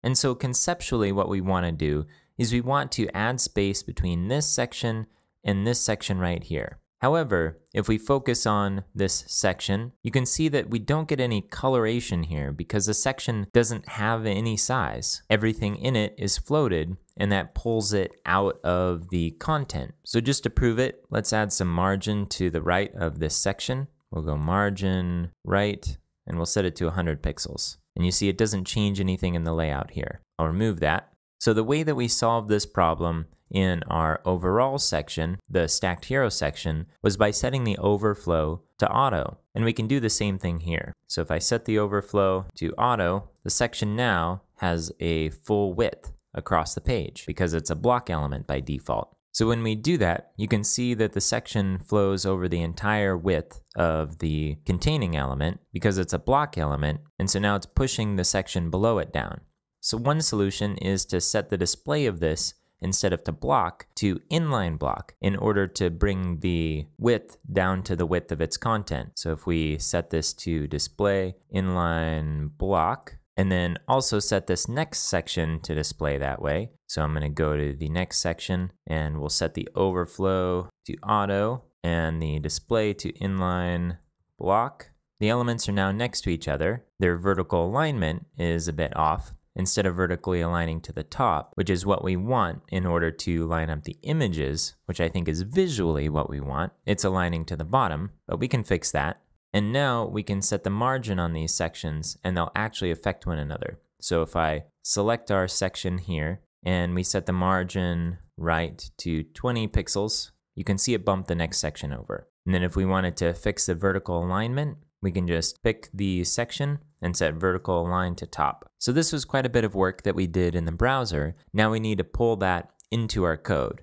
And so conceptually what we want to do is we want to add space between this section and this section right here. However, if we focus on this section, you can see that we don't get any coloration here because the section doesn't have any size. Everything in it is floated, and that pulls it out of the content. So just to prove it, let's add some margin to the right of this section. We'll go margin right, and we'll set it to 100 pixels. And you see it doesn't change anything in the layout here. I'll remove that. So the way that we solved this problem in our overall section, the stacked hero section, was by setting the overflow to auto. And we can do the same thing here. So if I set the overflow to auto, the section now has a full width across the page because it's a block element by default. So when we do that, you can see that the section flows over the entire width of the containing element because it's a block element, and so now it's pushing the section below it down. So one solution is to set the display of this instead of to block to inline block in order to bring the width down to the width of its content. So if we set this to display inline block, and then also set this next section to display that way. So I'm going to go to the next section and we'll set the overflow to auto and the display to inline block. The elements are now next to each other. Their vertical alignment is a bit off. Instead of vertically aligning to the top, which is what we want in order to line up the images, which I think is visually what we want, it's aligning to the bottom, but we can fix that. And now we can set the margin on these sections and they'll actually affect one another. So if I select our section here and we set the margin right to 20 pixels, you can see it bump the next section over. And then if we wanted to fix the vertical alignment, we can just pick the section and set vertical align to top. So this was quite a bit of work that we did in the browser. Now we need to pull that into our code.